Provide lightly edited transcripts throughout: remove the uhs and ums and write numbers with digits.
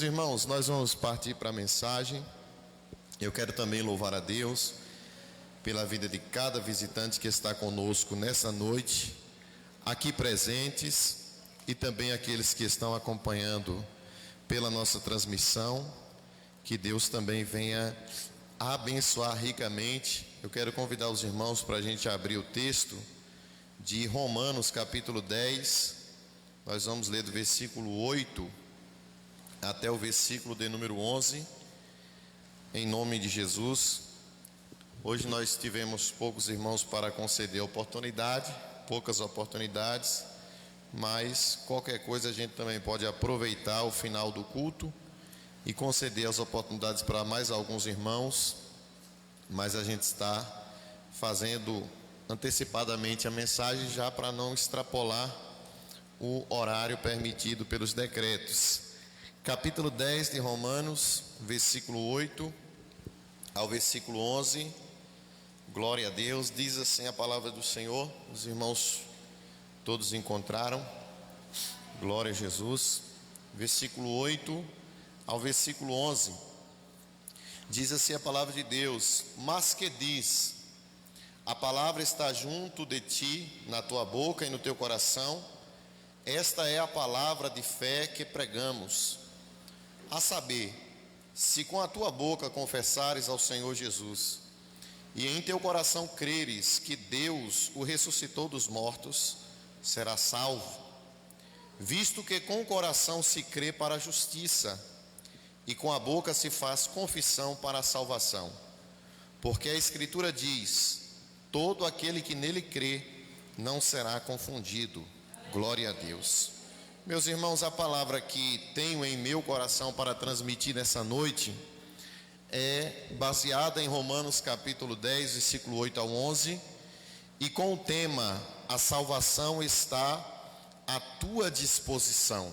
Irmãos, nós vamos partir para a mensagem. Eu quero também louvar a Deus pela vida de cada visitante que está conosco nessa noite, aqui presentes, e também aqueles que estão acompanhando pela nossa transmissão. Que Deus também venha abençoar ricamente. Eu quero convidar os irmãos para a gente abrir o texto de Romanos capítulo 10. Nós vamos ler do versículo 8 até o versículo de número 11, em nome de Jesus. Hoje nós tivemos poucos irmãos para conceder oportunidade, poucas oportunidades, mas qualquer coisa a gente também pode aproveitar o final do culto e conceder as oportunidades para mais alguns irmãos, mas a gente está fazendo antecipadamente a mensagem já para não extrapolar o horário permitido pelos decretos. Capítulo 10 de Romanos, versículo 8 ao versículo 11, glória a Deus. Diz assim a palavra do Senhor. Os irmãos todos encontraram? Glória a Jesus. Versículo 8 ao versículo 11, diz assim a palavra de Deus: mas que diz, a palavra está junto de ti, na tua boca e no teu coração. Esta é a palavra de fé que pregamos, a saber, se com a tua boca confessares ao Senhor Jesus, e em teu coração creres que Deus o ressuscitou dos mortos, serás salvo. Visto que com o coração se crê para a justiça, e com a boca se faz confissão para a salvação. Porque a Escritura diz: todo aquele que nele crê não será confundido. Glória a Deus. Meus irmãos, a palavra que tenho em meu coração para transmitir nessa noite é baseada em Romanos capítulo 10, versículo 8 ao 11, e com o tema: a salvação está à tua disposição.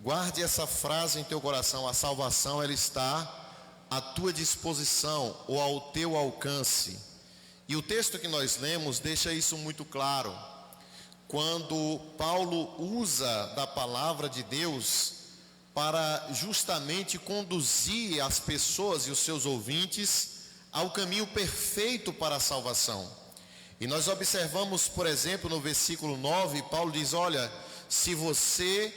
Guarde essa frase em teu coração: a salvação ela está à tua disposição ou ao teu alcance. E o texto que nós lemos deixa isso muito claro. Quando Paulo usa da palavra de Deus para justamente conduzir as pessoas e os seus ouvintes ao caminho perfeito para a salvação. E nós observamos, por exemplo, no versículo 9, Paulo diz: olha, se você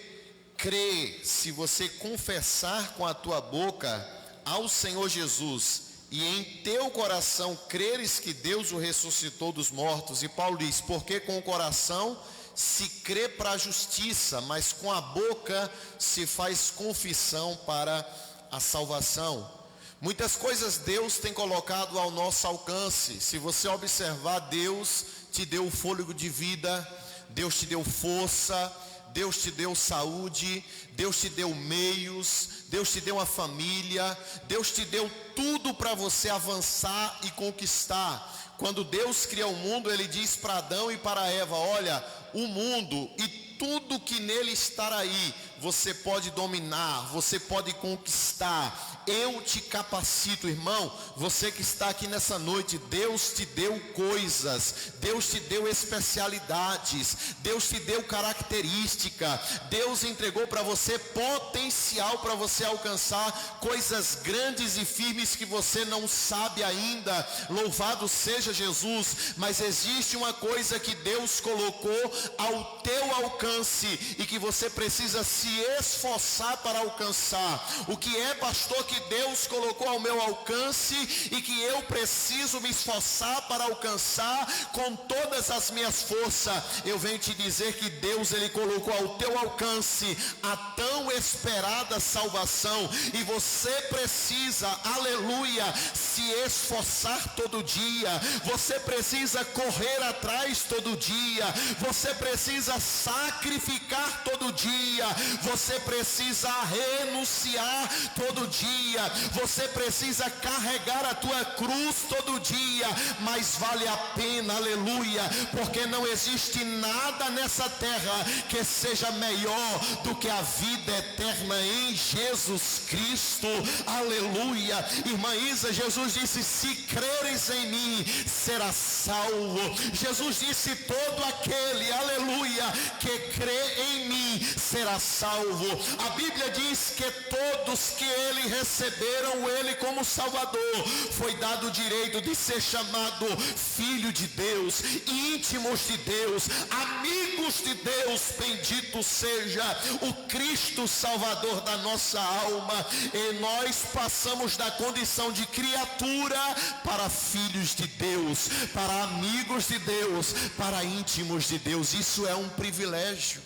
crê, se você confessar com a tua boca ao Senhor Jesus, e em teu coração creres que Deus o ressuscitou dos mortos. E Paulo diz: porque com o coração se crê para a justiça, mas com a boca se faz confissão para a salvação. Muitas coisas Deus tem colocado ao nosso alcance. Se você observar, Deus te deu o fôlego de vida, Deus te deu força, Deus te deu saúde, Deus te deu meios, Deus te deu uma família, Deus te deu tudo para você avançar e conquistar. Quando Deus cria o mundo, Ele diz para Adão e para Eva: olha, o mundo e tudo que nele está aí, você pode dominar, você pode conquistar. Eu te capacito, irmão. Você que está aqui nessa noite, Deus te deu coisas, Deus te deu especialidades, Deus te deu característica, Deus entregou para você potencial para você alcançar coisas grandes e firmes que você não sabe ainda. Louvado seja Jesus. Mas existe uma coisa que Deus colocou ao teu alcance e que você precisa se esforçar para alcançar. O que é, pastor, que Deus colocou ao meu alcance e que eu preciso me esforçar para alcançar com todas as minhas forças? Eu venho te dizer que Deus, Ele colocou ao teu alcance a tão esperada salvação, e você precisa, aleluia, se esforçar todo dia. Você precisa correr atrás todo dia. Você precisa sacrificar todo dia. Você precisa renunciar todo dia. Você precisa carregar a tua cruz todo dia. Mas vale a pena, aleluia, porque não existe nada nessa terra que seja melhor do que a vida eterna em Jesus Cristo. Aleluia. Irmã Isa, Jesus disse: se creres em mim, será salvo. Jesus disse: todo aquele, aleluia, que crê em mim será salvo. salvo. A Bíblia diz que todos que ele receberam ele como Salvador, foi dado o direito de ser chamado filho de Deus, íntimos de Deus, amigos de Deus. Bendito seja o Cristo Salvador da nossa alma. E nós passamos da condição de criatura para filhos de Deus, para amigos de Deus, para íntimos de Deus. Isso é um privilégio.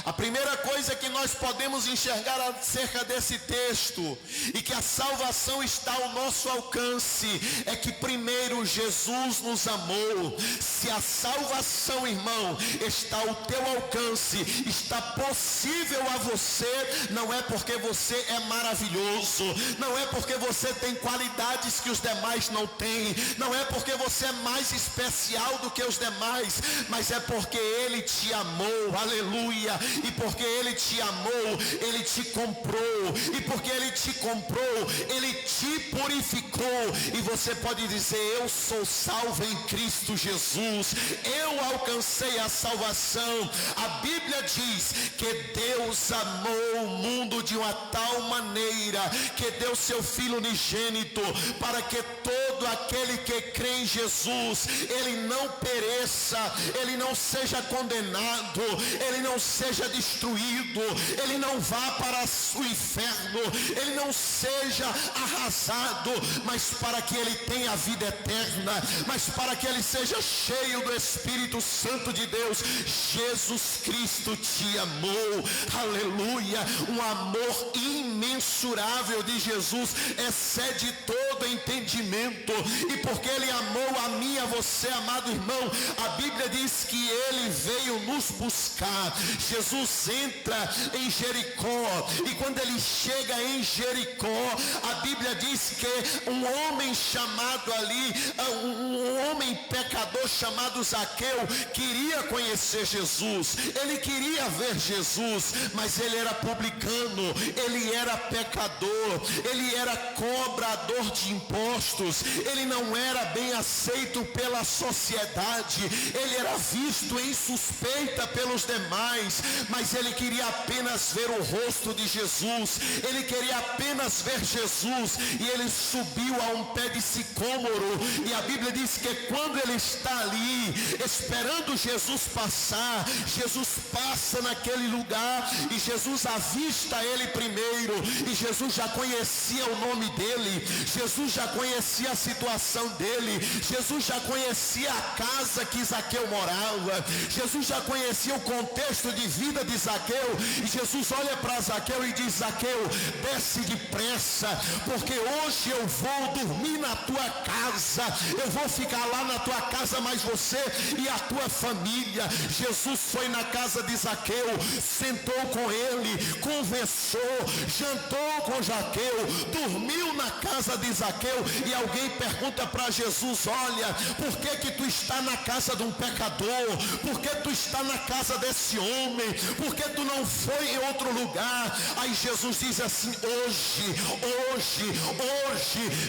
A primeira coisa que nós podemos enxergar acerca desse texto, e que a salvação está ao nosso alcance, é que primeiro Jesus nos amou. Se a salvação, irmão, está ao teu alcance, está possível a você, não é porque você é maravilhoso, não é porque você tem qualidades que os demais não têm, não é porque você é mais especial do que os demais, mas é porque ele te amou, aleluia. E porque ele te amou, ele te comprou. E porque ele te comprou, ele te purificou. E você pode dizer: eu sou salvo em Cristo Jesus, eu alcancei a salvação. A Bíblia diz que Deus amou o mundo de uma tal maneira que deu seu Filho unigênito, para que todo aquele que crê em Jesus, ele não pereça, ele não seja condenado, ele não seja destruído, ele não vá para o inferno, ele não seja arrasado, mas para que ele tenha a vida eterna, mas para que ele seja cheio do Espírito Santo de Deus. Jesus Cristo te amou, aleluia. Um amor imensurável de Jesus excede todo entendimento. E porque ele amou a mim e a você, amado irmão, a Bíblia diz que ele veio nos buscar. Jesus entra em Jericó, e quando ele chega em Jericó, a Bíblia diz que um homem chamado ali, um homem pecador chamado Zaqueu, queria conhecer Jesus, ele queria ver Jesus, mas ele era publicano, ele era pecador, ele era cobrador de impostos, ele não era bem aceito pela sociedade, ele era visto em suspeita pelos demais, mas ele queria apenas ver o rosto de Jesus, ele queria apenas ver Jesus. E ele subiu a um pé de sicômoro, e a Bíblia diz que quando ele está ali esperando Jesus passar, Jesus passa naquele lugar, e Jesus avista ele primeiro, e Jesus já conhecia o nome dele, Jesus já conhecia a situação dele, Jesus já conhecia a casa que Zaqueu morava, Jesus já conhecia o contexto de vida de Zaqueu. E Jesus olha para Zaqueu e diz: Zaqueu, desce depressa, porque hoje eu vou dormir na tua casa, eu vou ficar lá na tua casa, mas você e a tua família. Jesus foi na casa de Zaqueu, sentou com ele, conversou, jantou com Zaqueu, dormiu na casa de Zaqueu. E alguém pergunta para Jesus: olha, por que tu está na casa de um pecador? Por que tu está na casa desse homem? Por que tu não foi em outro lugar? Aí Jesus diz assim: hoje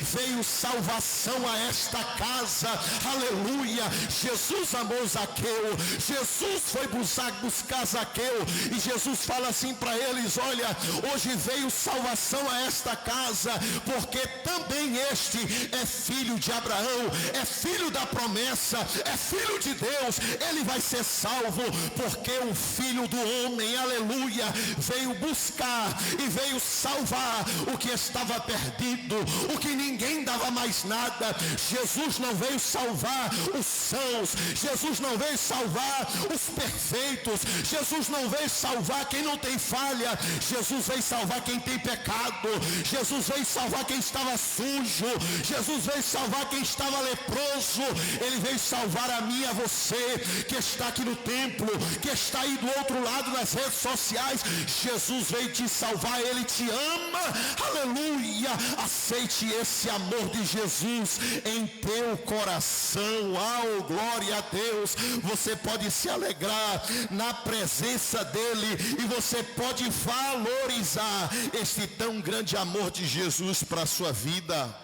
veio salvação a esta casa, aleluia. Jesus amou Zaqueu, Jesus foi buscar Zaqueu, e Jesus fala assim para eles: olha, hoje veio salvação a esta casa, porque também este é filho de Abraão, é filho da promessa, é filho de Deus, ele vai ser salvo, porque o Filho do Homem, aleluia, veio buscar e veio salvar o que estava perdido, o que ninguém dava mais nada. Jesus não veio salvar os sãos, Jesus não veio salvar os perfeitos, Jesus não veio salvar quem não tem falha, Jesus veio salvar quem tem pecado, Jesus veio salvar quem estava sujo, Jesus veio salvar quem estava leproso, ele veio salvar a mim e a você, que está aqui no templo, que está aí do outro lado das redes sociais. Jesus veio te salvar, ele te ama, aleluia. Aceite esse amor de Jesus em teu coração. Oh, glória a Deus. Você pode se alegrar na presença dele, e você pode valorizar este tão grande amor de Jesus para a sua vida.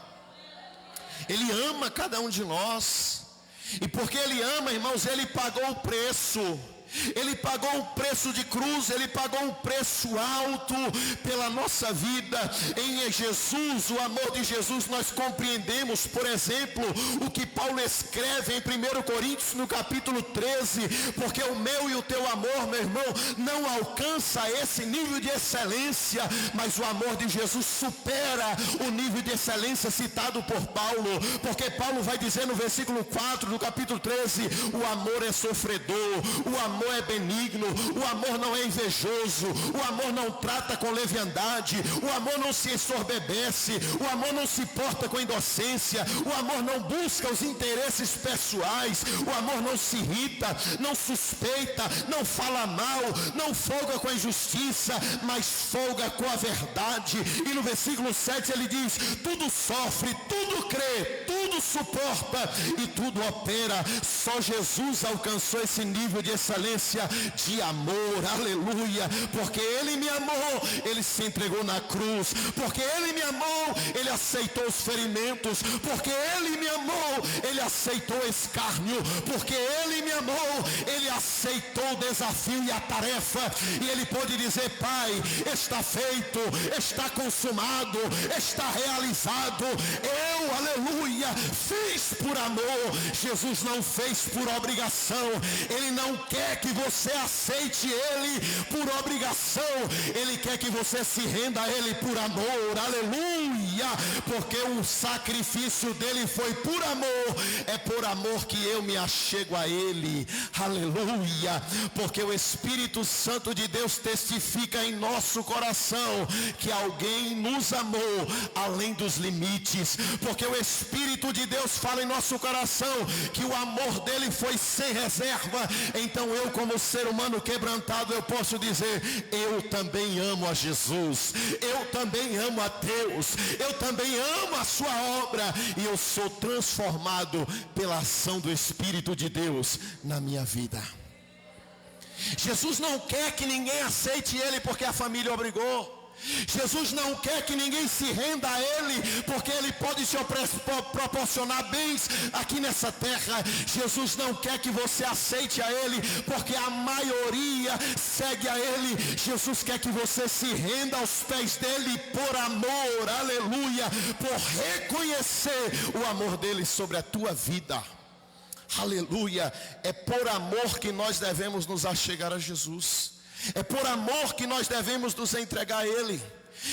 Ele ama cada um de nós, e porque ele ama, irmãos, ele pagou o preço. Ele pagou um preço de cruz, Ele pagou um preço alto pela nossa vida. Em Jesus, o amor de Jesus, nós compreendemos, por exemplo, o que Paulo escreve em 1 Coríntios, no capítulo 13, porque o meu e o teu amor, meu irmão, não alcança esse nível de excelência, mas o amor de Jesus supera o nível de excelência citado por Paulo, porque Paulo vai dizer no versículo 4, do capítulo 13, o amor é sofredor, o amor é benigno, o amor não é invejoso, o amor não trata com leviandade, o amor não se ensoberbece, o amor não se porta com inocência, o amor não busca os interesses pessoais, o amor não se irrita, não suspeita, não fala mal, não folga com a injustiça, mas folga com a verdade. E no versículo 7 ele diz: tudo sofre, tudo crê, tudo suporta e tudo opera. Só Jesus alcançou esse nível de excelência de amor, aleluia, porque Ele me amou, Ele se entregou na cruz, porque Ele me amou, Ele aceitou os ferimentos, porque Ele me amou, Ele aceitou o escárnio, porque Ele me amou, Ele aceitou o desafio e a tarefa, e Ele pôde dizer: Pai, está feito, está consumado, está realizado. Eu, aleluia, fiz por amor. Jesus não fez por obrigação. Ele não quer que você aceite Ele por obrigação. Ele quer que você se renda a Ele por amor, aleluia, porque o sacrifício dele foi por amor. É por amor que eu me achego a Ele, aleluia, porque o Espírito Santo de Deus testifica em nosso coração que alguém nos amou além dos limites, porque o Espírito de Deus fala em nosso coração que o amor dele foi sem reserva. Então eu, como ser humano quebrantado, eu posso dizer: eu também amo a Jesus, eu também amo a Deus, eu também amo a sua obra, e eu sou transformado pela ação do Espírito de Deus na minha vida. Jesus não quer que ninguém aceite Ele porque a família obrigou. Jesus não quer que ninguém se renda a Ele porque Ele pode te proporcionar bens aqui nessa terra. Jesus não quer que você aceite a Ele porque a maioria segue a Ele. Jesus quer que você se renda aos pés dEle por amor, aleluia, por reconhecer o amor dEle sobre a tua vida. Aleluia. É por amor que nós devemos nos achegar a Jesus. É por amor que nós devemos nos entregar a Ele.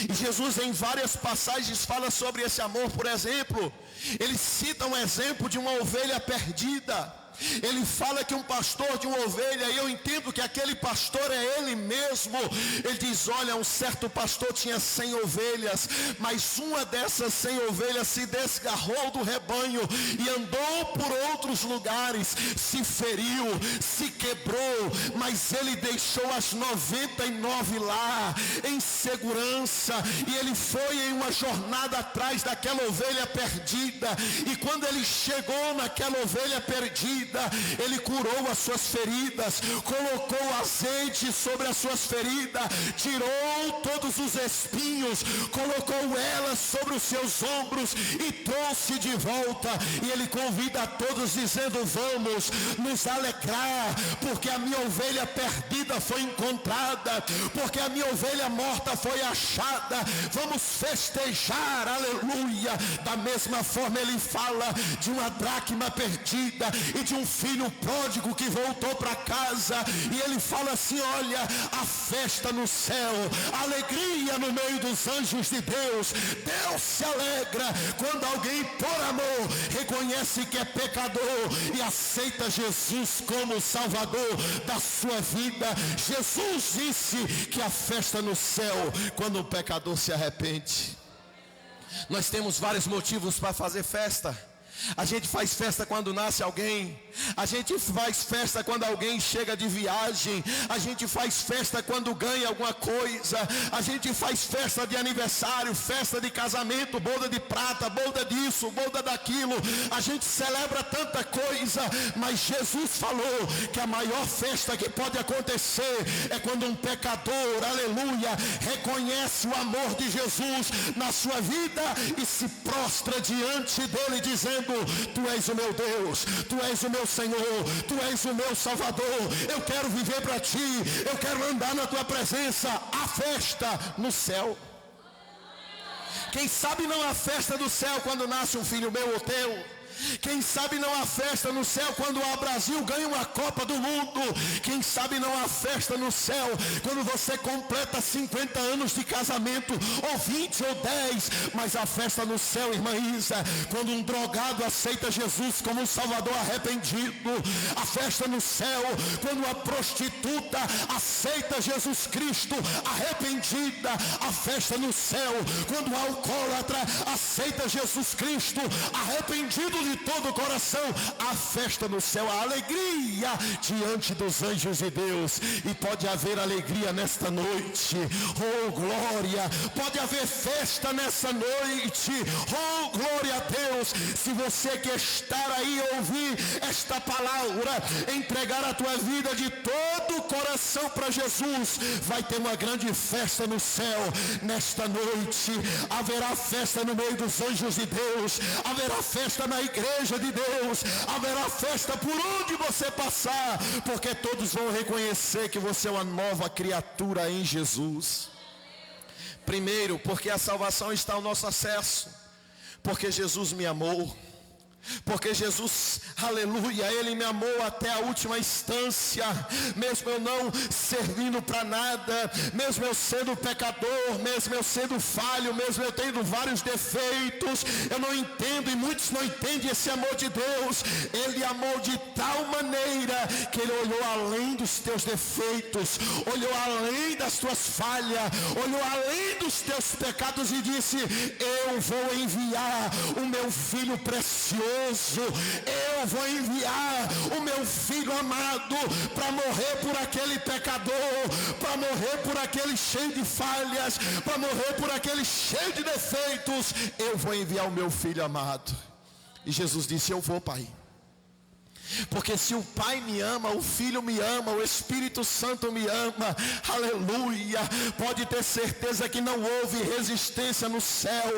E Jesus em várias passagens fala sobre esse amor. Por exemplo, ele cita um exemplo de uma ovelha perdida. Ele fala que um pastor de uma ovelha, e eu entendo que aquele pastor é ele mesmo. Ele diz: olha, um certo pastor tinha 100 ovelhas, mas uma dessas 100 ovelhas se desgarrou do rebanho e andou por outros lugares, se feriu, se quebrou, mas ele deixou as 99 lá, em segurança, e ele foi em uma jornada atrás daquela ovelha perdida, e quando ele chegou naquela ovelha perdida, ele curou as suas feridas, colocou azeite sobre as suas feridas, tirou todos os espinhos, colocou elas sobre os seus ombros e trouxe de volta. E ele convida a todos dizendo: vamos nos alegrar, porque a minha ovelha perdida foi encontrada, porque a minha ovelha morta foi achada. Vamos festejar, aleluia. Da mesma forma ele fala de uma dracma perdida e de um filho pródigo que voltou para casa, e ele fala assim: olha, a festa no céu, a alegria no meio dos anjos de Deus. Deus se alegra quando alguém por amor reconhece que é pecador e aceita Jesus como Salvador da sua vida. Jesus disse que a festa no céu quando o pecador se arrepende. Nós temos vários motivos para fazer festa. A gente faz festa quando nasce alguém, a gente faz festa quando alguém chega de viagem, a gente faz festa quando ganha alguma coisa, a gente faz festa de aniversário, festa de casamento, boda de prata, boda disso, boda daquilo. A gente celebra tanta coisa, mas Jesus falou que a maior festa que pode acontecer é quando um pecador, aleluia, reconhece o amor de Jesus na sua vida e se prostra diante dele dizendo: dizendo: Tu és o meu Deus, Tu és o meu Senhor, Tu és o meu Salvador. Eu quero viver para Ti, eu quero andar na Tua presença. A festa no céu. Quem sabe não há festa do céu quando nasce um filho meu ou teu. Quem sabe não há festa no céu quando o Brasil ganha uma Copa do Mundo. Quem sabe não há festa no céu quando você completa 50 anos de casamento, ou 20 ou 10. Mas a festa no céu, irmã Isa, quando um drogado aceita Jesus como um Salvador arrependido. A festa no céu quando a prostituta aceita Jesus Cristo arrependida. A festa no céu quando o alcoólatra aceita Jesus Cristo arrependido de todo o coração. A festa no céu, a alegria diante dos anjos de Deus. E pode haver alegria nesta noite. Oh, glória! Pode haver festa nessa noite. Oh, glória a Deus! Se você que estar aí ouvir esta palavra, entregar a tua vida de todo o coração para Jesus, vai ter uma grande festa no céu nesta noite. Haverá festa no meio dos anjos de Deus. Haverá festa na igreja de Deus. Haverá festa por onde você passar, porque todos vão reconhecer que você é uma nova criatura em Jesus. Primeiro, porque a salvação está ao nosso acesso, porque Jesus me amou. Porque Jesus, aleluia, Ele me amou até a última instância, mesmo eu não servindo para nada, mesmo eu sendo pecador, mesmo eu sendo falho, mesmo eu tendo vários defeitos. Eu não entendo, e muitos não entendem esse amor de Deus. Ele amou de tal maneira que Ele olhou além dos teus defeitos, olhou além das tuas falhas, olhou além dos teus pecados e disse: eu vou enviar o meu Filho precioso, eu vou enviar o meu Filho amado para morrer por aquele pecador, para morrer por aquele cheio de falhas, para morrer por aquele cheio de defeitos. Eu vou enviar o meu Filho amado. E Jesus disse: eu vou, Pai. Porque se o Pai me ama, o Filho me ama, o Espírito Santo me ama, aleluia. Pode ter certeza que não houve resistência no céu,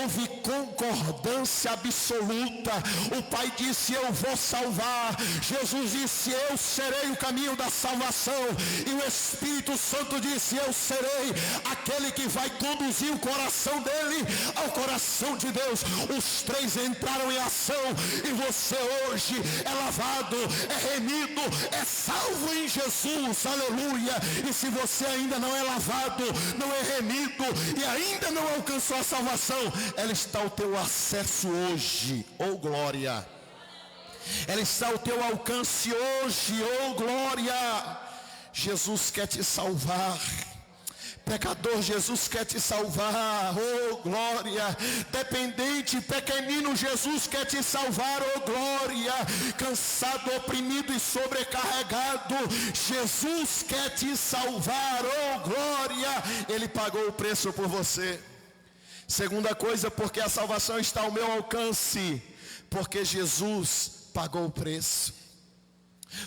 houve concordância absoluta. O Pai disse: eu vou salvar. Jesus disse: eu serei o caminho da salvação. E o Espírito Santo disse: eu serei aquele que vai conduzir o coração dele ao coração de Deus. Os três entraram em ação, e você hoje é lavado, é remido, é salvo em Jesus, aleluia. E se você ainda não é lavado, não é remido e ainda não alcançou a salvação, ela está ao teu acesso hoje, oh glória. Ela está ao teu alcance hoje, oh glória. Jesus quer te salvar. Pecador, Jesus quer te salvar, oh glória. Dependente, pequenino, Jesus quer te salvar, oh glória. Cansado, oprimido e sobrecarregado, Jesus quer te salvar, oh glória. Ele pagou o preço por você. Segunda coisa, porque a salvação está ao meu alcance, porque Jesus pagou o preço.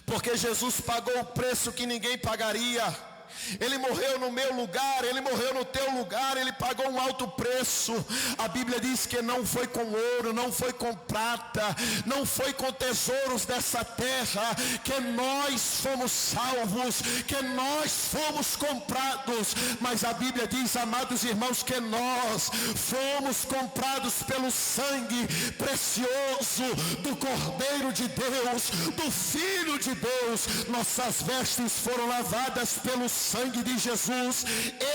Porque Jesus pagou o preço que ninguém pagaria. Ele morreu no meu lugar, Ele morreu no teu lugar, Ele pagou um alto preço. A Bíblia diz que não foi com ouro, não foi com prata, não foi com tesouros dessa terra que nós fomos salvos, que nós fomos comprados. Mas a Bíblia diz, amados irmãos, que nós fomos comprados pelo sangue precioso do Cordeiro de Deus, do Filho de Deus. Nossas vestes foram lavadas pelo sangue de Jesus.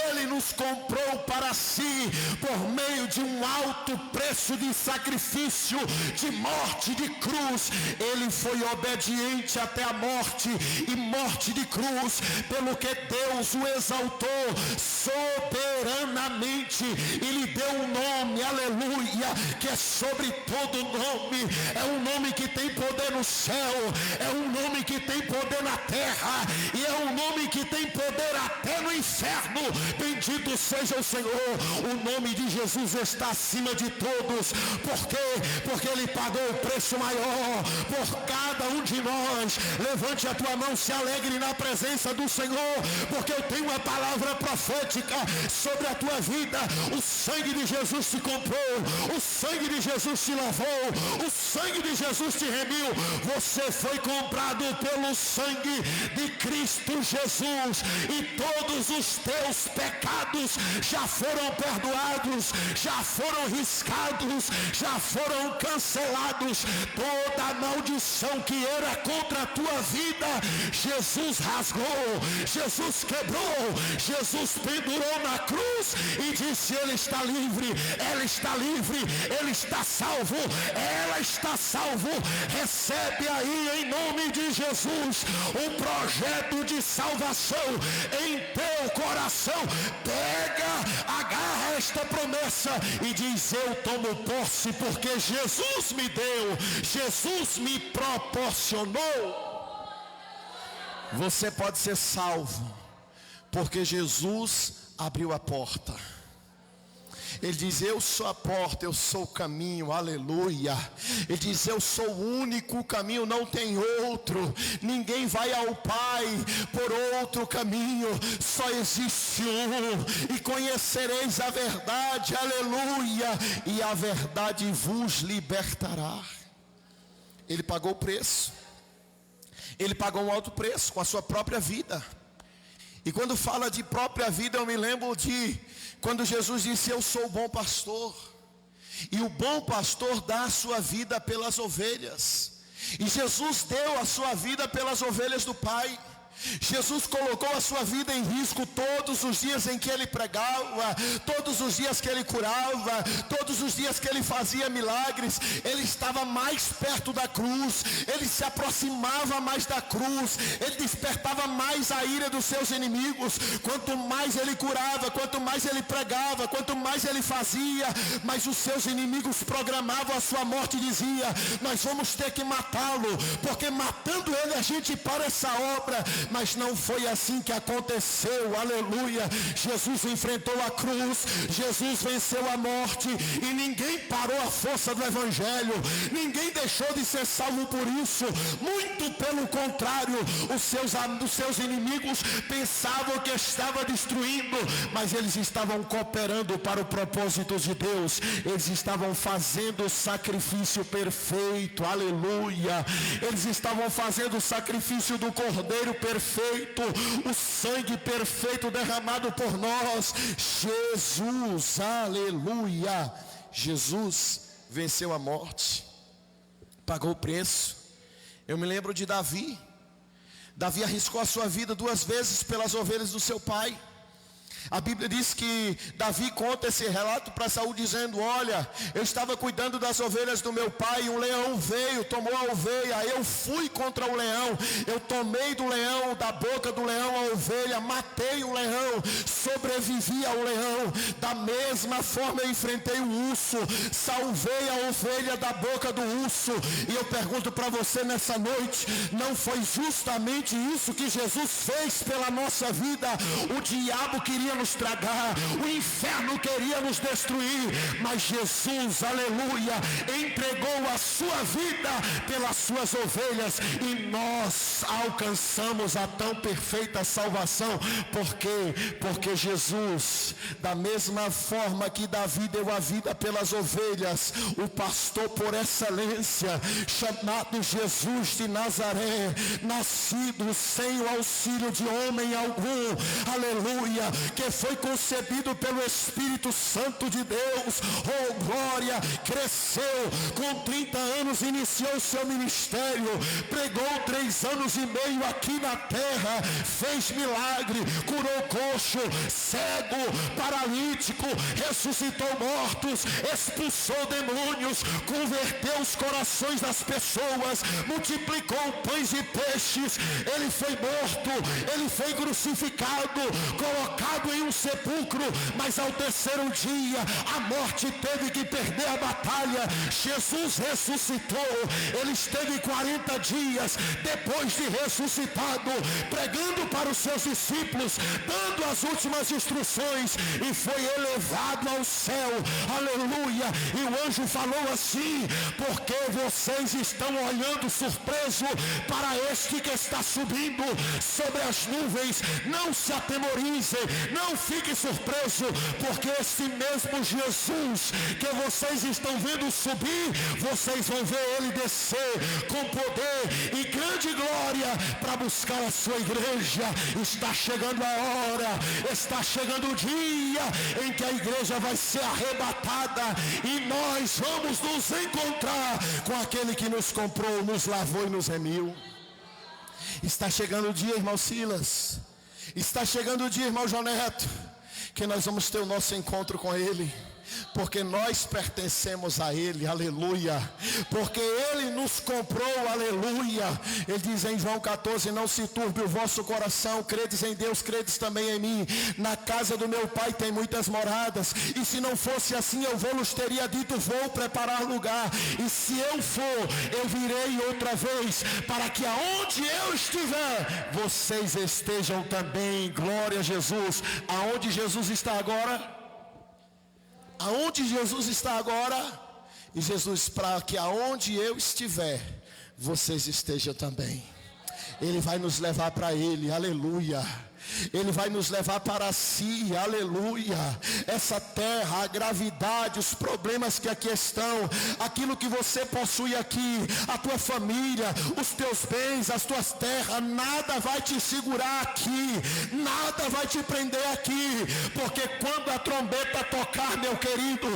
Ele nos comprou para si por meio de um alto preço de sacrifício, de morte de cruz. Ele foi obediente até a morte, e morte de cruz, pelo que Deus o exaltou soberanamente e lhe deu um nome, aleluia, que é sobre todo nome. É um nome que tem poder no céu, é um nome que tem poder na terra, e é um nome que tem poder até no inferno. Bendito seja o Senhor. O nome de Jesus está acima de todos. Por quê? Porque Ele pagou o preço maior por cada um de nós. Levante a tua mão, se alegre na presença do Senhor, porque eu tenho uma palavra profética sobre a tua vida. O sangue de Jesus te comprou, o sangue de Jesus te lavou, o sangue de Jesus te remiu. Você foi comprado pelo sangue de Cristo Jesus, e todos os teus pecados já foram perdoados, já foram riscados, já foram cancelados. Toda a maldição que era contra a tua vida, Jesus rasgou, Jesus quebrou, Jesus pendurou na cruz e disse: ele está livre, ela está livre, ele está salvo, ela está salvo. Recebe aí em nome de Jesus um projeto de salvação em teu coração. Pega, agarra esta promessa e diz: eu tomo posse, porque Jesus me deu, Jesus me proporcionou. Você pode ser salvo porque Jesus abriu a porta. Ele diz: eu sou a porta, eu sou o caminho, aleluia. Ele diz: eu sou o único caminho, não tem outro. Ninguém vai ao Pai por outro caminho, só existe um. E conhecereis a verdade, aleluia, e a verdade vos libertará. Ele pagou o preço. Ele pagou um alto preço com a sua própria vida. E quando fala de própria vida, eu me lembro de quando Jesus disse: eu sou o bom pastor. E o bom pastor dá a sua vida pelas ovelhas. E Jesus deu a sua vida pelas ovelhas do Pai. Jesus colocou a sua vida em risco todos os dias em que ele pregava, todos os dias que ele curava, todos os dias que ele fazia milagres. Ele estava mais perto da cruz, ele se aproximava mais da cruz, ele despertava mais a ira dos seus inimigos. Quanto mais ele curava, quanto mais ele pregava, quanto mais ele fazia, mas os seus inimigos programavam a sua morte e dizia: nós vamos ter que matá-lo, porque matando ele a gente para essa obra. Mas não foi assim que aconteceu, aleluia. Jesus enfrentou a cruz, Jesus venceu a morte, e ninguém parou a força do evangelho, ninguém deixou de ser salvo por isso. Muito pelo contrário, os seus inimigos pensavam que estava destruindo, mas eles estavam cooperando para o propósito de Deus. Eles estavam fazendo o sacrifício perfeito, aleluia. Eles estavam fazendo o sacrifício do Cordeiro perfeito, o sangue perfeito derramado por nós. Jesus, aleluia. Jesus venceu a morte, pagou o preço. Eu me lembro de Davi. Davi arriscou a sua vida 2 vezes pelas ovelhas do seu pai. A Bíblia diz que Davi conta esse relato para Saul dizendo: olha, eu estava cuidando das ovelhas do meu pai, e um leão veio, tomou a ovelha, eu fui contra o leão, eu tomei do leão, da boca do leão a ovelha, matei o leão, sobrevivi ao leão. Da mesma forma eu enfrentei o urso, salvei a ovelha da boca do urso. E eu pergunto para você nessa noite: não foi justamente isso que Jesus fez pela nossa vida? O diabo queria nos tragar, o inferno queria nos destruir, mas Jesus, aleluia, entregou a sua vida pelas suas ovelhas, e nós alcançamos a tão perfeita salvação. Por quê? Porque Jesus, da mesma forma que Davi deu a vida pelas ovelhas, o pastor por excelência, chamado Jesus de Nazaré, nascido sem o auxílio de homem algum, aleluia, que foi concebido pelo Espírito Santo de Deus, oh glória, cresceu, com 30 anos iniciou o seu ministério, pregou 3 anos e meio aqui na terra, fez milagre, curou coxo, cego, paralítico, ressuscitou mortos, expulsou demônios, converteu os corações das pessoas, multiplicou pães e peixes. Ele foi morto, ele foi crucificado, colocado em um sepulcro, mas ao 3º dia a morte teve que perder a batalha. Jesus ressuscitou, ele esteve 40 dias depois de ressuscitado, pregando para os seus discípulos, dando as últimas instruções, e foi elevado ao céu, aleluia. E o anjo falou assim: porque vocês estão olhando surpreso para este que está subindo sobre as nuvens? Não se atemorizem, Não fique surpreso, porque esse mesmo Jesus que vocês estão vendo subir, vocês vão ver ele descer com poder e grande glória para buscar a sua igreja. Está chegando a hora, está chegando o dia em que a igreja vai ser arrebatada e nós vamos nos encontrar com aquele que nos comprou, nos lavou e nos remiu. Está chegando o dia, irmão Silas, está chegando o dia, irmão João Neto, que nós vamos ter o nosso encontro com ele, porque nós pertencemos a ele, aleluia, porque ele nos comprou, aleluia. Ele diz em João 14, não se turbe o vosso coração, credes em Deus, credes também em mim, na casa do meu pai tem muitas moradas, e se não fosse assim eu vos teria dito, vou preparar lugar, e se eu for, eu virei outra vez, para que aonde eu estiver, vocês estejam também. Glória a Jesus. Aonde Jesus está agora? Aonde Jesus está agora? E Jesus, para que aonde eu estiver, vocês estejam também. Ele vai nos levar para ele, aleluia. Ele vai nos levar para si, aleluia. Essa terra, a gravidade, os problemas que aqui estão, aquilo que você possui aqui, a tua família, os teus bens, as tuas terras, nada vai te segurar aqui, nada vai te prender aqui, porque quando a trombeta tocar, meu querido,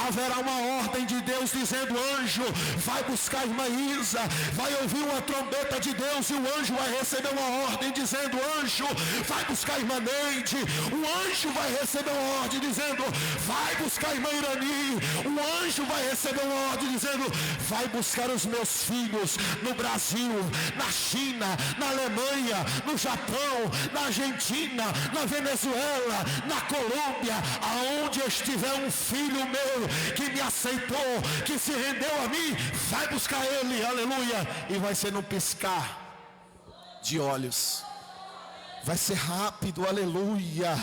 haverá uma ordem de Deus dizendo, anjo, vai buscar a irmã Isa, vai ouvir uma trombeta de Deus e o anjo vai receber uma ordem dizendo, anjo, vai buscar a irmã Neide, o anjo vai receber uma ordem dizendo, vai buscar a irmã Irani, o anjo vai receber uma ordem dizendo, vai buscar os meus filhos no Brasil, na China, na Alemanha, no Japão, na Argentina, na Venezuela, na Colômbia, aonde estiver um filho meu que me aceitou, que se rendeu a mim, vai buscar ele, aleluia, e vai ser no piscar de olhos. Vai ser rápido, aleluia.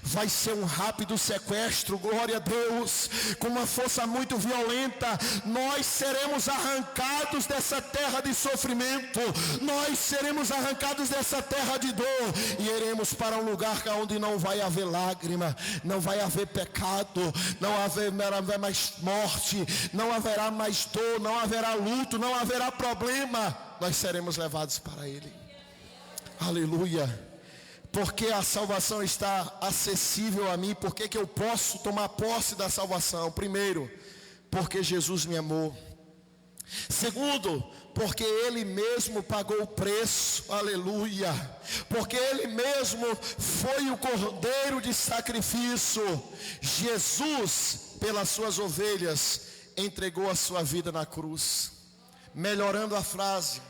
Vai ser um rápido sequestro, glória a Deus, com uma força muito violenta. Nós seremos arrancados dessa terra de sofrimento, nós seremos arrancados dessa terra de dor, e iremos para um lugar onde não vai haver lágrima, não vai haver pecado, não haverá mais morte, não haverá mais dor, não haverá luto, não haverá problema. Nós seremos levados para ele, aleluia. Porque a salvação está acessível a mim. Por que eu posso tomar posse da salvação? Primeiro, porque Jesus me amou. Segundo, porque Ele mesmo pagou o preço, aleluia. Porque Ele mesmo foi o cordeiro de sacrifício. Jesus, pelas suas ovelhas, entregou a sua vida na cruz. Melhorando a frase,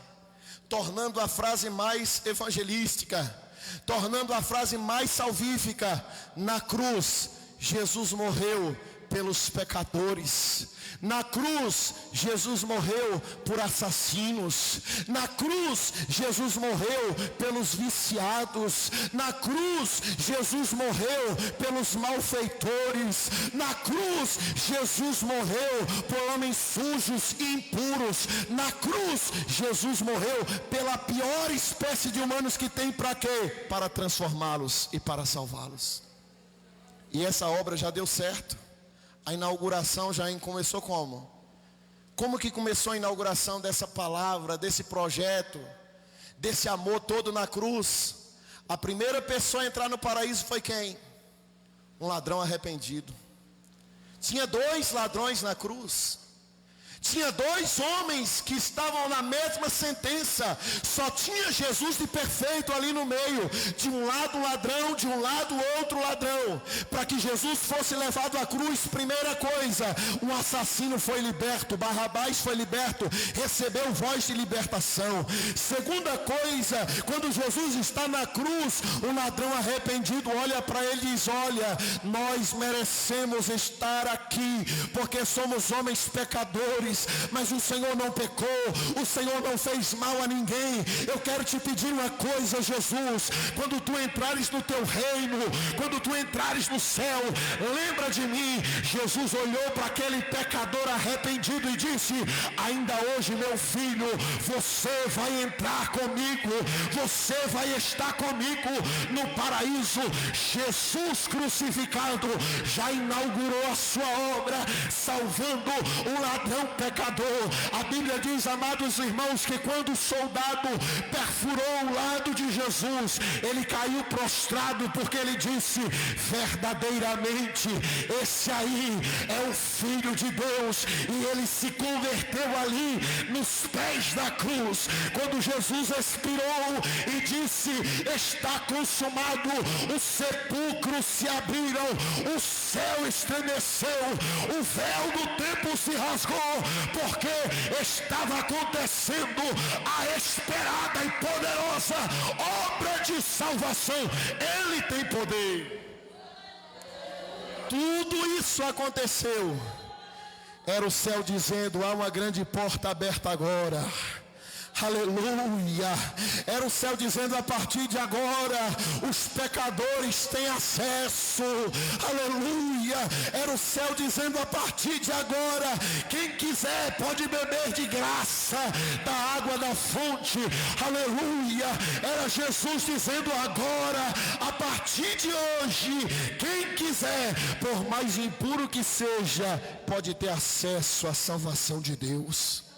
tornando a frase mais evangelística, tornando a frase mais salvífica. Na cruz, Jesus morreu pelos pecadores. Na cruz, Jesus morreu por assassinos. Na cruz, Jesus morreu pelos viciados. Na cruz, Jesus morreu pelos malfeitores. Na cruz, Jesus morreu por homens sujos e impuros. Na cruz, Jesus morreu pela pior espécie de humanos que tem. Para quê? Para transformá-los e para salvá-los. E essa obra já deu certo. A inauguração já começou como? Como que começou a inauguração dessa palavra, desse projeto, desse amor todo na cruz? A primeira pessoa a entrar no paraíso foi quem? Um ladrão arrependido. Tinha 2 ladrões na cruz. Tinha 2 homens que estavam na mesma sentença. Só tinha Jesus de perfeito ali no meio. De um lado ladrão, de um lado outro ladrão. Para que Jesus fosse levado à cruz, primeira coisa, um assassino foi liberto, Barrabás foi liberto, recebeu voz de libertação. Segunda coisa, quando Jesus está na cruz, um ladrão arrependido olha para ele e diz, olha, nós merecemos estar aqui, porque somos homens pecadores. pecadores, mas o Senhor não pecou, o Senhor não fez mal a ninguém. Eu quero te pedir uma coisa, Jesus, quando tu entrares no teu reino, quando tu entrares no céu, lembra de mim. Jesus olhou para aquele pecador arrependido e disse: ainda hoje, meu filho, você vai entrar comigo, você vai estar comigo no paraíso. Jesus crucificado já inaugurou a sua obra, salvando o ladrão pecador. A Bíblia diz, amados irmãos, que quando o soldado perfurou o lado de Jesus, ele caiu prostrado, porque ele disse: verdadeiramente esse aí é o Filho de Deus. E ele se converteu ali nos pés da cruz. Quando Jesus expirou e disse: está consumado, os sepulcros se abriram, o céu estremeceu, o véu do templo se rasgou, porque estava acontecendo a esperada e poderosa obra de salvação. Ele tem poder. Tudo isso aconteceu. Era o céu dizendo: há uma grande porta aberta agora. Aleluia. Era o céu dizendo: a partir de agora os pecadores têm acesso. Aleluia. Era o céu dizendo: a partir de agora quem quiser pode beber de graça da água da fonte. Aleluia. Era Jesus dizendo: agora, a partir de hoje, quem quiser, por mais impuro que seja, pode ter acesso à salvação de Deus.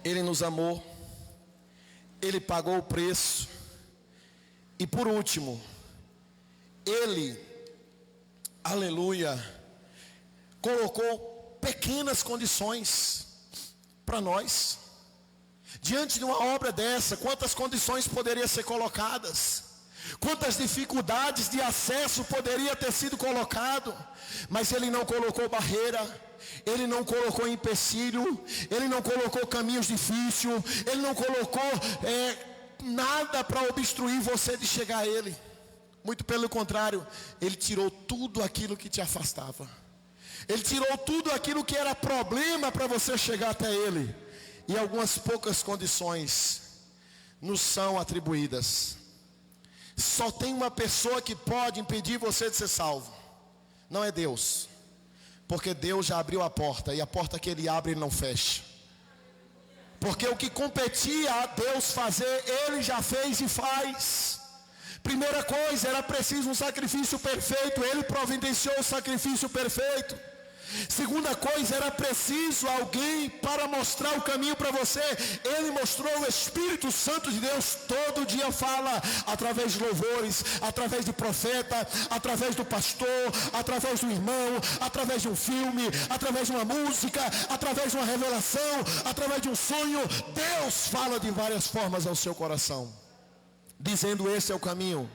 Ele nos amou, Ele pagou o preço, e por último, Ele, aleluia, colocou pequenas condições para nós. Diante de uma obra dessa, quantas condições poderiam ser colocadas? Quantas dificuldades de acesso poderia ter sido colocado? Mas Ele não colocou barreira, Ele não colocou empecilho, Ele não colocou caminhos difíceis, Ele não colocou nada para obstruir você de chegar a Ele. Muito pelo contrário, Ele tirou tudo aquilo que te afastava. Ele tirou tudo aquilo que era problema para você chegar até Ele. E algumas poucas condições nos são atribuídas. Só tem uma pessoa que pode impedir você de ser salvo. Não é Deus. Porque Deus já abriu a porta, e a porta que Ele abre, Ele não fecha. Porque o que competia a Deus fazer, Ele já fez e faz. Primeira coisa, era preciso um sacrifício perfeito. Ele providenciou o sacrifício perfeito. Segunda coisa, era preciso alguém para mostrar o caminho para você. Ele mostrou. O Espírito Santo de Deus todo dia fala, através de louvores, através de profeta, através do pastor, através do irmão, através de um filme, através de uma música, através de uma revelação, através de um sonho. Deus fala de várias formas ao seu coração, dizendo: esse é o caminho,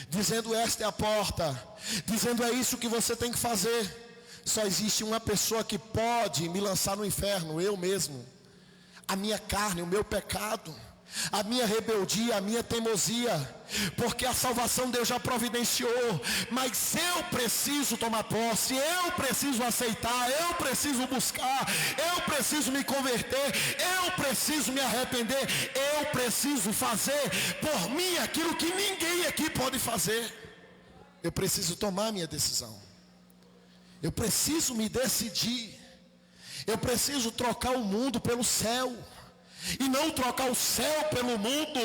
dizendo: esta é a porta, dizendo: é isso que você tem que fazer. Só existe uma pessoa que pode me lançar no inferno: eu mesmo, a minha carne, o meu pecado, a minha rebeldia, a minha teimosia. Porque a salvação Deus já providenciou, mas eu preciso tomar posse, eu preciso aceitar, eu preciso buscar, eu preciso me converter, eu preciso me arrepender, eu preciso fazer por mim aquilo que ninguém aqui pode fazer. Eu preciso tomar minha decisão. Eu preciso me decidir. Eu preciso trocar o mundo pelo céu, e não trocar o céu pelo mundo.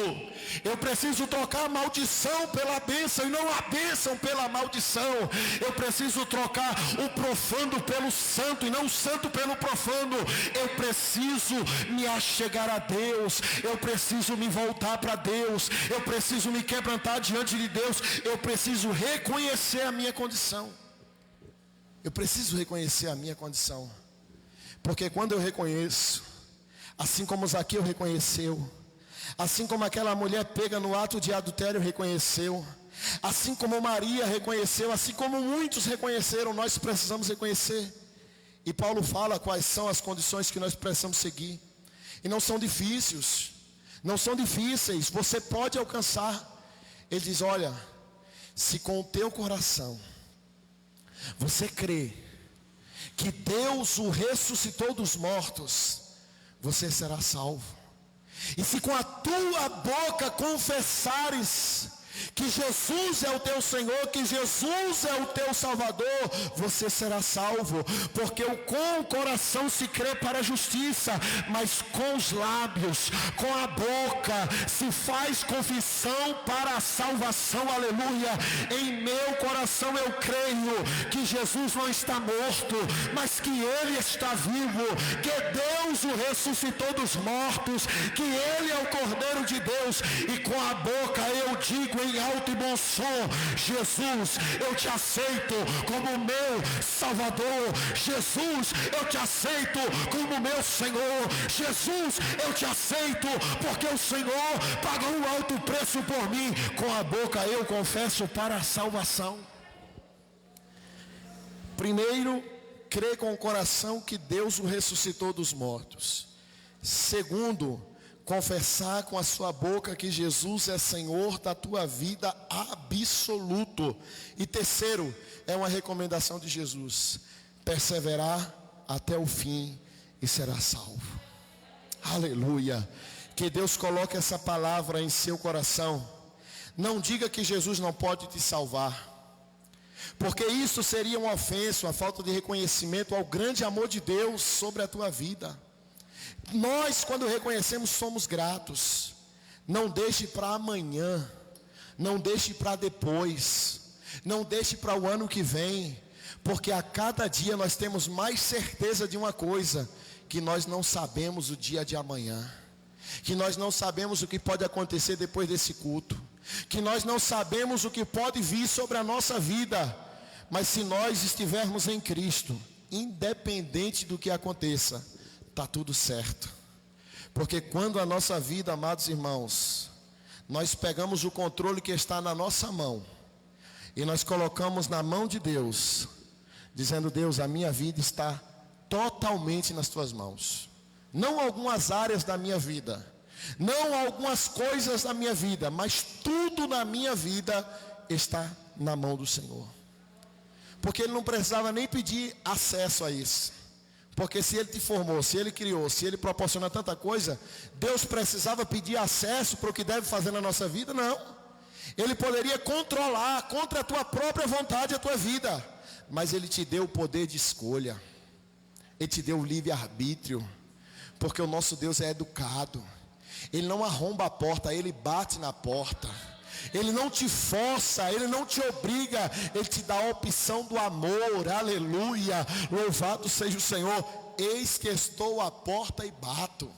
Eu preciso trocar a maldição pela bênção, e não a bênção pela maldição. Eu preciso trocar o profano pelo santo, e não o santo pelo profano. Eu preciso me achegar a Deus. Eu preciso me voltar para Deus. Eu preciso me quebrantar diante de Deus. Eu preciso reconhecer a minha condição. Eu preciso reconhecer a minha condição. Porque quando eu reconheço, assim como Zaqueu reconheceu, assim como aquela mulher pega no ato de adultério reconheceu, assim como Maria reconheceu, assim como muitos reconheceram, nós precisamos reconhecer. E Paulo fala quais são as condições que nós precisamos seguir. E não são difíceis, não são difíceis, você pode alcançar. Ele diz: olha, se com o teu coração você crê que Deus o ressuscitou dos mortos, você será salvo. E se com a tua boca confessares que Jesus é o teu Senhor, que Jesus é o teu Salvador, você será salvo. Porque com o coração se crê para a justiça, mas com os lábios, com a boca, se faz confissão para a salvação. Aleluia. Em meu coração eu creio que Jesus não está morto, mas que Ele está vivo, que Deus o ressuscitou dos mortos, que Ele é o Cordeiro de Deus. E com a boca eu digo em alto e bom som: Jesus, eu te aceito como meu Salvador. Jesus, eu te aceito como meu Senhor. Jesus, eu te aceito porque o Senhor pagou um alto preço por mim. Com a boca eu confesso para a salvação. Primeiro, crê com o coração que Deus o ressuscitou dos mortos. Segundo, confessar com a sua boca que Jesus é Senhor da tua vida absoluto. E terceiro, é uma recomendação de Jesus: perseverar até o fim e será salvo. Aleluia. Que Deus coloque essa palavra em seu coração. Não diga que Jesus não pode te salvar, porque isso seria uma ofensa, uma falta de reconhecimento ao grande amor de Deus sobre a tua vida. Nós, quando reconhecemos, somos gratos. Não deixe para amanhã, não deixe para depois, não deixe para o ano que vem, porque a cada dia nós temos mais certeza de uma coisa: que nós não sabemos o dia de amanhã, que nós não sabemos o que pode acontecer depois desse culto, que nós não sabemos o que pode vir sobre a nossa vida. Mas se nós estivermos em Cristo, independente do que aconteça, está tudo certo. Porque quando a nossa vida, amados irmãos, nós pegamos o controle que está na nossa mão e nós colocamos na mão de Deus, dizendo: Deus, a minha vida está totalmente nas tuas mãos. Não algumas áreas da minha vida, não algumas coisas da minha vida, mas tudo na minha vida está na mão do Senhor. Porque Ele não precisava nem pedir acesso a isso. Porque se Ele te formou, se Ele criou, se Ele proporciona tanta coisa, Deus precisava pedir acesso para o que deve fazer na nossa vida? Não. Ele poderia controlar contra a tua própria vontade a tua vida, mas Ele te deu o poder de escolha. Ele te deu o livre-arbítrio. Porque o nosso Deus é educado. Ele não arromba a porta, Ele bate na porta. Ele não te força, Ele não te obriga, Ele te dá a opção do amor. Aleluia, louvado seja o Senhor. Eis que estou à porta e bato.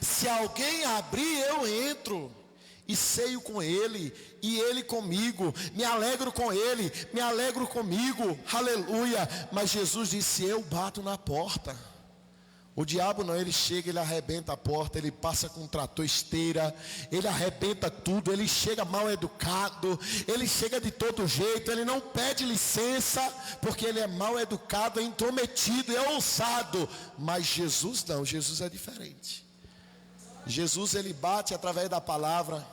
Se alguém abrir, eu entro e ceio com Ele, e Ele comigo. Me alegro com Ele, me alegro comigo. Aleluia. Mas Jesus disse: eu bato na porta. O diabo não, ele chega, ele arrebenta a porta, ele passa com um trator esteira, ele arrebenta tudo, ele chega mal educado, ele chega de todo jeito, ele não pede licença, porque ele é mal educado, é intrometido, é ousado. Mas Jesus não, Jesus é diferente. Jesus, ele bate através da palavra.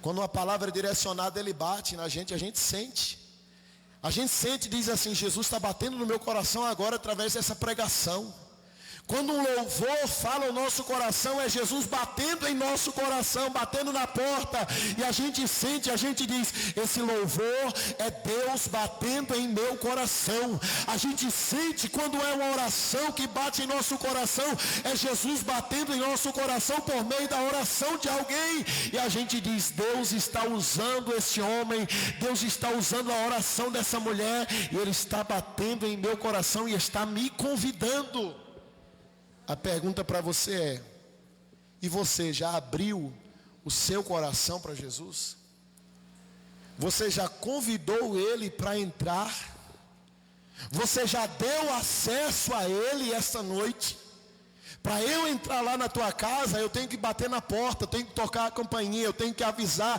Quando uma palavra é direcionada, ele bate na gente, a gente sente. A gente sente e diz assim: Jesus está batendo no meu coração agora através dessa pregação. Quando um louvor fala o nosso coração, é Jesus batendo em nosso coração, batendo na porta. E a gente sente, a gente diz: esse louvor é Deus batendo em meu coração. A gente sente quando é uma oração que bate em nosso coração, é Jesus batendo em nosso coração por meio da oração de alguém. E a gente diz: Deus está usando esse homem, Deus está usando a oração dessa mulher, e Ele está batendo em meu coração e está me convidando. A pergunta para você é: e você já abriu o seu coração para Jesus? Você já convidou Ele para entrar? Você já deu acesso a Ele esta noite? Para eu entrar lá na tua casa, eu tenho que bater na porta, eu tenho que tocar a campainha, eu tenho que avisar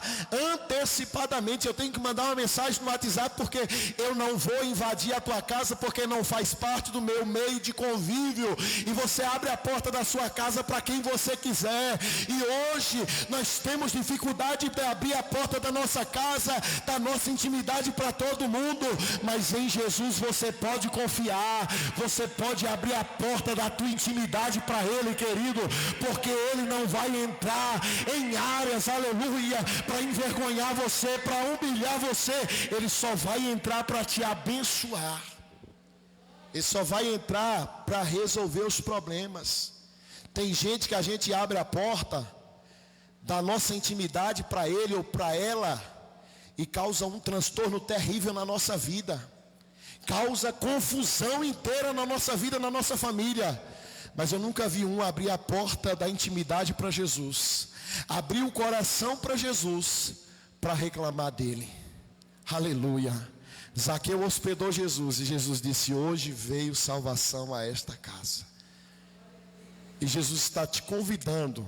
antecipadamente, eu tenho que mandar uma mensagem no WhatsApp, porque eu não vou invadir a tua casa, porque não faz parte do meu meio de convívio. E você abre a porta da sua casa para quem você quiser. E hoje nós temos dificuldade de abrir a porta da nossa casa, da nossa intimidade para todo mundo. Mas em Jesus você pode confiar, você pode abrir a porta da tua intimidade para Ele, querido, porque Ele não vai entrar em áreas, aleluia, para envergonhar você, para humilhar você. Ele só vai entrar para te abençoar. Ele só vai entrar para resolver os problemas. Tem gente que a gente abre a porta da nossa intimidade para ele ou para ela e causa um transtorno terrível na nossa vida, causa confusão inteira na nossa vida, na nossa família. Mas eu nunca vi um abrir a porta da intimidade para Jesus, abrir o coração para Jesus, para reclamar dele. Aleluia. Zaqueu hospedou Jesus e Jesus disse: hoje veio salvação a esta casa. E Jesus está te convidando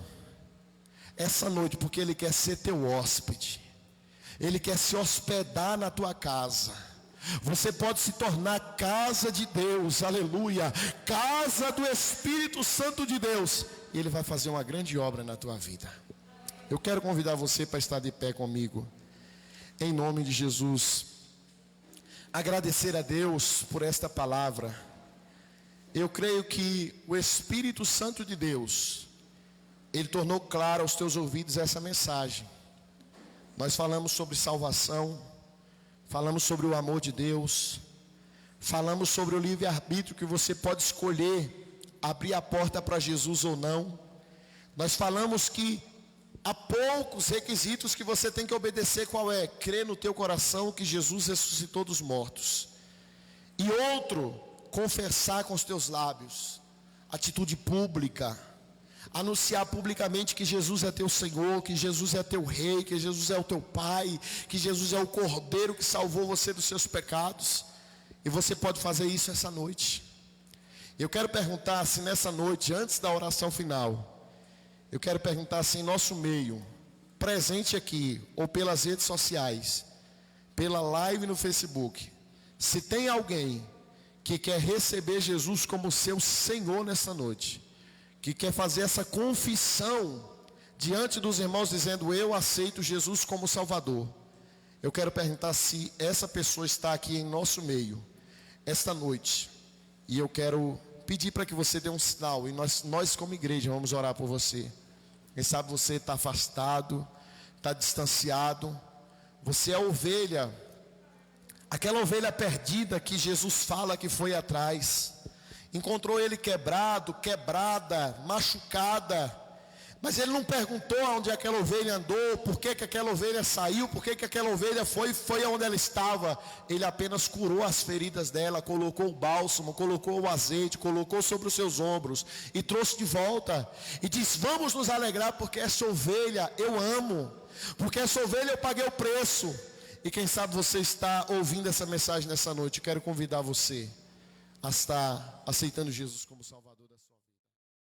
essa noite, porque Ele quer ser teu hóspede, Ele quer se hospedar na tua casa. Você pode se tornar casa de Deus, aleluia, casa do Espírito Santo de Deus, e Ele vai fazer uma grande obra na tua vida. Eu quero convidar você para estar de pé comigo, em nome de Jesus. Agradecer a Deus por esta palavra. Eu creio que o Espírito Santo de Deus, Ele tornou claro aos teus ouvidos essa mensagem. Nós falamos sobre salvação, falamos sobre o amor de Deus, falamos sobre o livre-arbítrio, que você pode escolher abrir a porta para Jesus ou não. Nós falamos que há poucos requisitos que você tem que obedecer. Qual é? Crer no teu coração que Jesus ressuscitou dos mortos. E outro, confessar com os teus lábios. Atitude pública. Anunciar publicamente que Jesus é teu Senhor, que Jesus é teu Rei, que Jesus é o teu Pai, que Jesus é o Cordeiro que salvou você dos seus pecados. E você pode fazer isso essa noite. Eu quero perguntar se nessa noite, antes da oração final, eu quero perguntar se em nosso meio, presente aqui, ou pelas redes sociais, pela live no Facebook, se tem alguém que quer receber Jesus como seu Senhor nessa noite, que quer fazer essa confissão diante dos irmãos, dizendo: eu aceito Jesus como Salvador. Eu quero perguntar se essa pessoa está aqui em nosso meio, esta noite. E eu quero pedir para que você dê um sinal, e nós como igreja vamos orar por você. Quem sabe você está afastado, está distanciado. Você é a ovelha, aquela ovelha perdida que Jesus fala que foi atrás. Encontrou ele quebrado, quebrada, machucada. Mas ele não perguntou aonde aquela ovelha andou, por que aquela ovelha saiu, por que aquela ovelha foi aonde ela estava. Ele apenas curou as feridas dela, colocou o bálsamo, colocou o azeite, colocou sobre os seus ombros e trouxe de volta. E diz: vamos nos alegrar, porque essa ovelha eu amo, porque essa ovelha eu paguei o preço. E quem sabe você está ouvindo essa mensagem nessa noite. Eu quero convidar você a estar aceitando Jesus como Salvador.